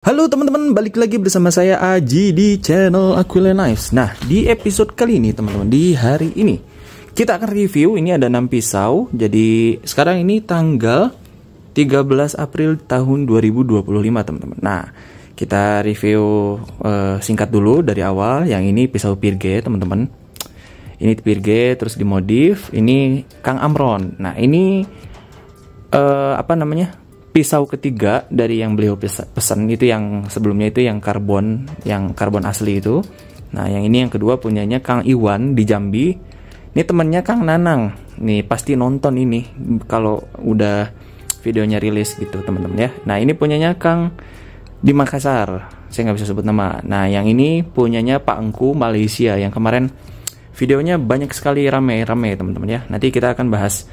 Halo teman-teman, balik lagi bersama saya Aji di channel Aquila Knives. Nah, di episode kali ini teman-teman, di hari ini kita akan review, ini ada 6 pisau. Jadi sekarang ini tanggal 13 April tahun 2025 teman-teman. Nah, kita review singkat dulu dari awal. Yang ini pisau Pirge teman-teman. Ini Pirge terus dimodif. Ini Kang Amron. Nah, ini pisau ketiga dari yang beliau pesan. Itu yang sebelumnya itu yang karbon asli itu. Nah, yang ini yang kedua punyanya Kang Iwan di Jambi. Ini temennya Kang Nanang. Nih pasti nonton ini kalau udah videonya rilis gitu teman-teman ya. Nah, ini punyanya Kang di Makassar. Saya nggak bisa sebut nama. Nah, yang ini punyanya Pak Engku Malaysia. Yang kemarin videonya banyak sekali rame teman-teman ya. Nanti kita akan bahas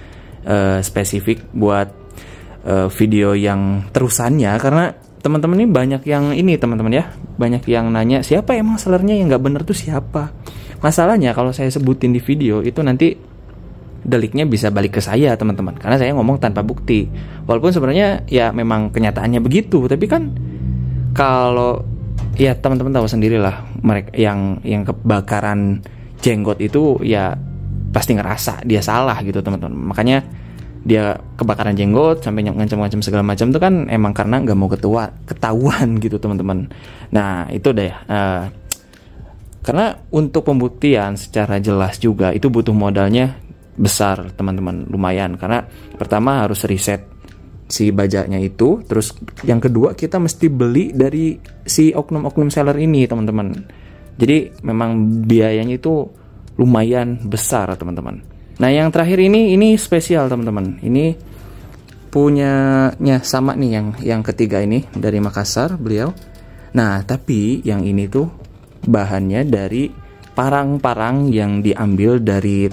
spesifik buat video yang terusannya, karena teman-teman ini banyak yang ini teman-teman ya, banyak yang nanya siapa emang sellernya yang nggak bener tuh siapa. Masalahnya kalau saya sebutin di video itu nanti deliknya bisa balik ke saya teman-teman, karena saya ngomong tanpa bukti. Walaupun sebenarnya ya memang kenyataannya begitu, tapi kan kalau ya teman-teman tahu sendirilah, mereka yang kebakaran jenggot itu ya pasti ngerasa dia salah gitu teman-teman. Makanya dia kebakaran jenggot sampai ngancam-ngancam segala macam itu kan emang karena nggak mau ketahuan gitu teman-teman. Nah itu deh karena untuk pembuktian secara jelas juga itu butuh modalnya besar teman-teman, lumayan. Karena pertama harus riset si bajaknya itu, terus yang kedua kita mesti beli dari si oknum-oknum seller ini teman-teman. Jadi memang biayanya itu lumayan besar teman-teman. Nah, yang terakhir ini spesial teman-teman. Ini punyanya sama nih yang ketiga ini dari Makassar beliau. Nah, tapi yang ini tuh bahannya dari parang-parang yang diambil dari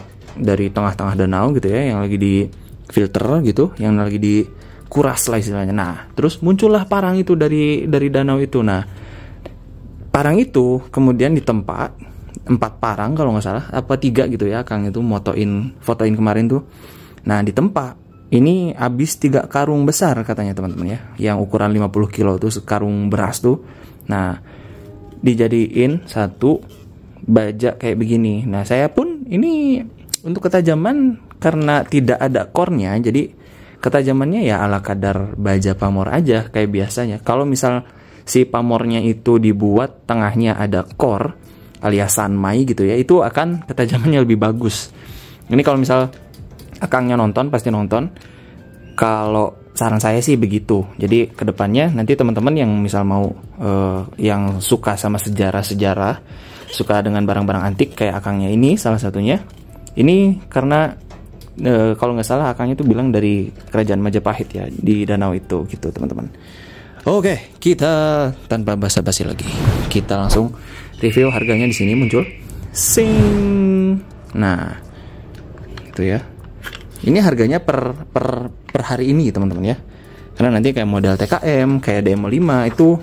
tengah-tengah danau gitu ya, yang lagi di filter gitu, yang lagi dikuras lah istilahnya. Nah, terus muncullah parang itu dari danau itu. Nah, parang itu kemudian ditempa 4 parang kalau nggak salah, apa 3 gitu ya, Kang itu fotoin kemarin tuh. Nah, di tempat ini habis 3 karung besar katanya teman-teman ya, yang ukuran 50 kilo tuh karung beras tuh. Nah, dijadiin satu bajak kayak begini. Nah, saya pun ini untuk ketajaman karena tidak ada core-nya, jadi ketajamannya ya ala kadar baja pamor aja kayak biasanya. Kalau misal si pamornya itu dibuat tengahnya ada core alias sanmai gitu ya, itu akan ketajamannya lebih bagus. Ini kalau misal akangnya nonton, pasti nonton. Kalau saran saya sih begitu. Jadi kedepannya nanti teman-teman yang misal mau yang suka sama sejarah-sejarah, suka dengan barang-barang antik kayak akangnya ini salah satunya. Ini karena kalau nggak salah akangnya itu bilang dari kerajaan Majapahit ya, di danau itu gitu teman-teman. Oke, kita tanpa basa-basi lagi, kita langsung review. Harganya di sini muncul. Sing. Nah, itu ya. Ini harganya per hari ini teman-teman ya. Karena nanti kayak model TKM, kayak DM5 itu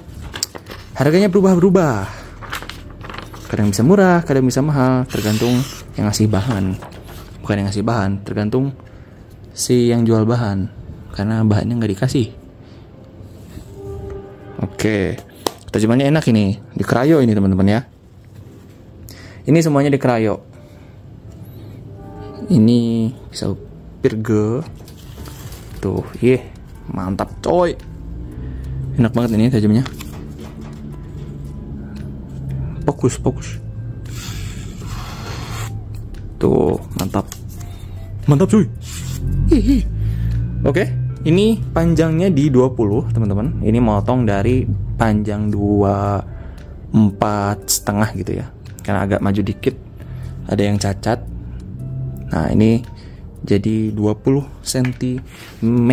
harganya berubah-berubah. Kadang bisa murah, kadang bisa mahal, tergantung yang ngasih bahan. Bukan yang ngasih bahan, tergantung si yang jual bahan. Karena bahannya nggak dikasih. Oke, ketajamannya enak ini, di krayo ini teman-teman ya. Ini semuanya di krayo. Ini pisau Pirge. Tuh, mantap coy. Enak banget ini tajamnya. Fokus. Tuh, mantap. Mantap cuy. Oke. Ini panjangnya di 20 teman-teman. Ini motong dari panjang 24,5 gitu ya. Karena agak maju dikit, ada yang cacat. Nah, ini jadi 20 cm.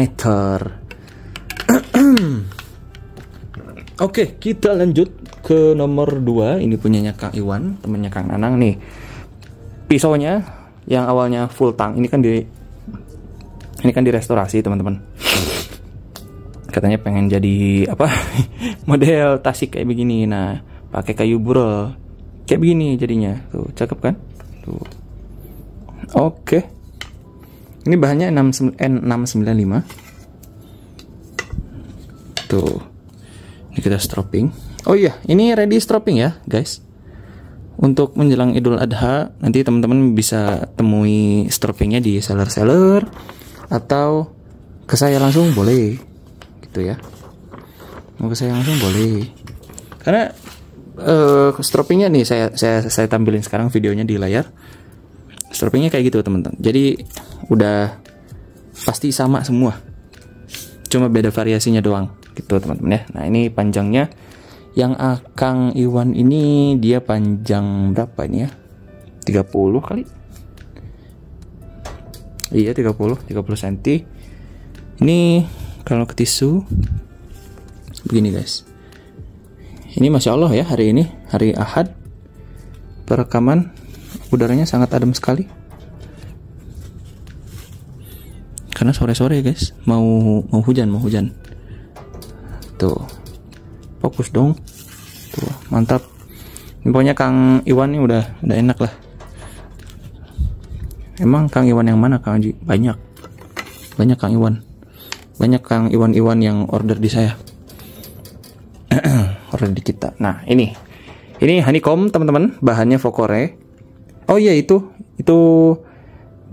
Oke, kita lanjut ke nomor 2. Ini punyanya Kang Iwan, temennya Kang Nanang nih. Pisaunya yang awalnya full tang, ini kan direstorasi teman-teman. Katanya pengen jadi model tasik kayak begini. Nah, pakai kayu burel kayak begini jadinya. Tuh, cakep kan? Tuh. Oke. Ini bahannya N695. Tuh. Ini kita stropping. Oh iya, ini ready stropping ya guys. Untuk menjelang Idul Adha, nanti teman-teman bisa temui stroppingnya di seller-seller atau ke saya langsung boleh, gitu ya. Mau ke saya langsung boleh. Karena stroppingnya nih saya tampilin sekarang videonya di layar. Stroppingnya kayak gitu teman-teman. Jadi udah pasti sama semua. Cuma beda variasinya doang, gitu teman-teman ya. Nah ini panjangnya. Yang Akang Iwan ini dia panjang berapa ini ya? 30 kali? Iya 30 cm. Ini kalau ke tisu begini guys. Ini Masya Allah ya, hari ini hari Ahad, perekaman udaranya sangat adem sekali. Karena sore-sore guys, mau hujan. Tuh. Fokus dong. Tuh, mantap. Pokoknya Kang Iwan ini udah enak lah. Emang Kang Iwan yang mana Kang Haji? Banyak Kang Iwan. Banyak Kang Iwan yang order di saya. Order di kita. Nah, ini honeycomb teman-teman, bahannya Focore. Oh iya itu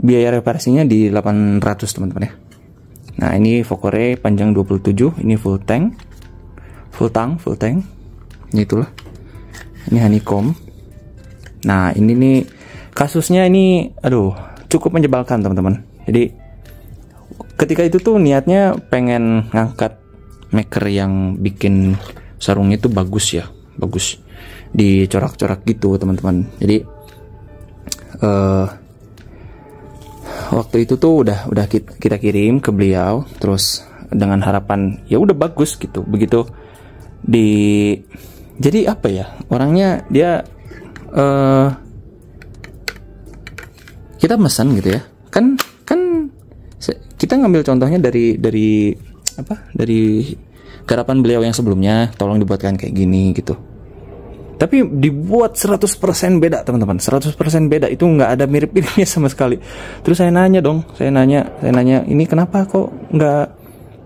biaya reparasinya di 800 teman-teman ya. Nah, ini Focore panjang 27, ini full tank. Ini itulah. Ini honeycomb. Nah, ini nih kasusnya ini aduh, cukup menyebalkan teman-teman. Jadi ketika itu tuh niatnya pengen ngangkat maker yang bikin sarungnya itu bagus dicorak-corak gitu teman-teman. Jadi waktu itu tuh udah kita kirim ke beliau, terus dengan harapan ya udah bagus gitu. Begitu jadi apa ya, orangnya dia kita pesan gitu ya, kan kita ngambil contohnya dari garapan beliau yang sebelumnya, tolong dibuatkan kayak gini gitu. Tapi dibuat 100% beda teman-teman, 100% beda, itu nggak ada mirip-miripnya sama sekali. Terus saya nanya, ini kenapa kok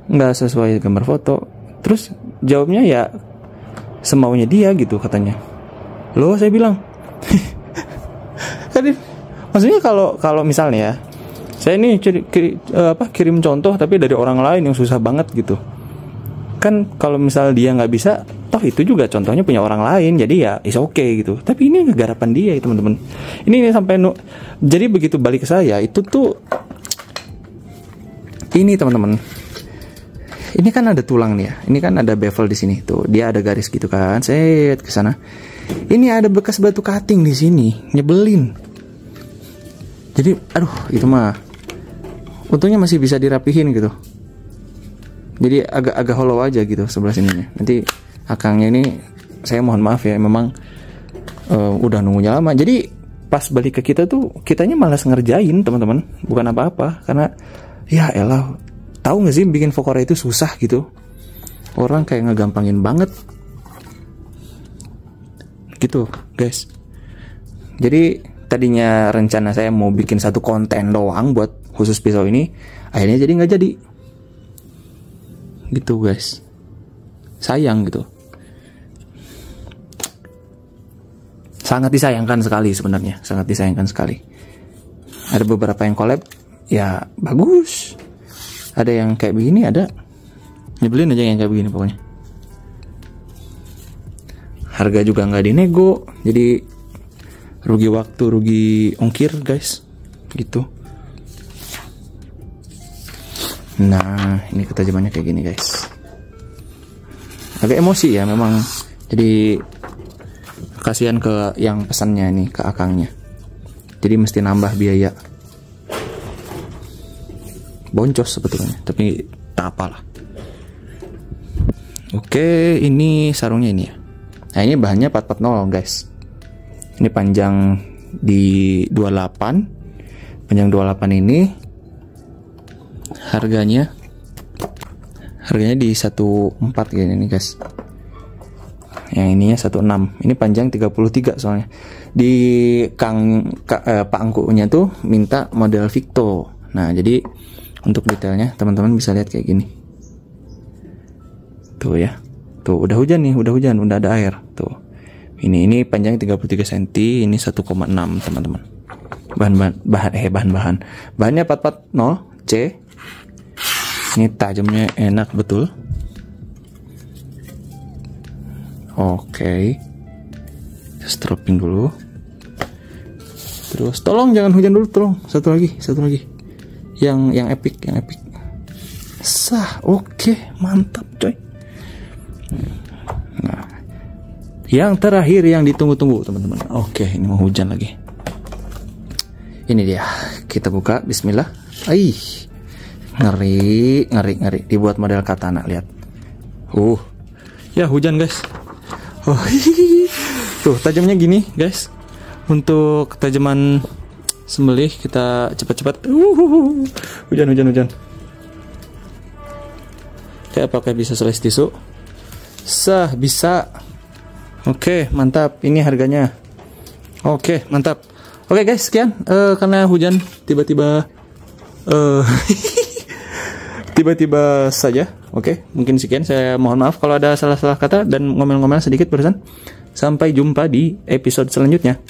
nggak sesuai gambar foto? Terus jawabnya ya semaunya dia gitu katanya. Loh, saya bilang maksudnya kalau misalnya ya, saya ini kirim contoh tapi dari orang lain yang susah banget gitu kan. Kalau misal dia nggak bisa, toh itu juga contohnya punya orang lain, jadi ya is okay gitu. Tapi ini garapan dia teman-teman. Ini sampai jadi begitu balik ke saya itu tuh, ini teman-teman, ini kan ada tulang nih ya, ini kan ada bevel di sini tuh, dia ada garis gitu kan, set ke sana. Ini ada bekas batu cutting di sini, nyebelin. Jadi aduh, itu mah untungnya masih bisa dirapihin gitu. Jadi agak hollow aja gitu sebelah sininya. Nanti akangnya ini saya mohon maaf ya, memang udah nunggunya lama. Jadi pas balik ke kita tuh, kitanya malas ngerjain teman-teman, bukan apa-apa. Karena ya elah, tahu nggak sih bikin Focore itu susah gitu. Orang kayak ngegampangin banget gitu guys. Jadi tadinya rencana saya mau bikin satu konten doang buat khusus pisau ini, akhirnya jadi nggak jadi gitu guys. Sayang gitu, sangat disayangkan sekali sebenarnya, sangat disayangkan sekali. Ada beberapa yang collab ya bagus, ada yang kayak begini, ada nyebelin aja yang kayak begini pokoknya. Harga juga nggak dinego, jadi rugi waktu, rugi ongkir guys gitu. Nah, ini ketajamannya kayak gini guys. Agak emosi ya memang. Jadi kasihan ke yang pesannya nih, ke akangnya. Jadi mesti nambah biaya. Boncos sebetulnya, tapi tak apalah. Oke, ini sarungnya ini ya. Nah, ini bahannya 440 guys. Ini panjang di 28. Panjang 28 ini harganya di 14 gini nih guys. Yang ininya 16. Ini panjang 33 soalnya. Di Pak Angkunya tuh minta model Victo. Nah, jadi untuk detailnya teman-teman bisa lihat kayak gini. Tuh ya. Tuh, udah hujan nih, udah hujan, udah ada air. Tuh. Ini panjang 33 cm, ini 1,6 teman-teman. Bahannya 440 C. Ini tajamnya enak betul. Oke. Stropping dulu. Terus tolong jangan hujan dulu, tolong. Satu lagi. Yang epic. Sah, oke, mantap coy. Nah, yang terakhir yang ditunggu-tunggu teman-teman. Oke, ini mau hujan lagi. Ini dia, kita buka. Bismillah. Ngeri. Dibuat model katana, lihat. Ya hujan guys. Tuh tajamnya gini guys. Untuk ketajaman sembelih kita cepat-cepat. Hujan. Oke, apakah bisa slice tisu? Sah, bisa. Oke, mantap. Ini harganya. Oke, mantap. Oke guys, sekian. Karena hujan tiba-tiba tiba-tiba saja. Oke, mungkin sekian. Saya mohon maaf kalau ada salah-salah kata dan ngomel-ngomel sedikit barusan. Sampai jumpa di episode selanjutnya.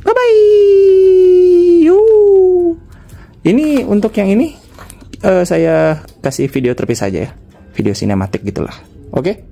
Bye-bye. Ini untuk yang ini saya kasih video terpisah aja ya. Video sinematik gitulah. Oke?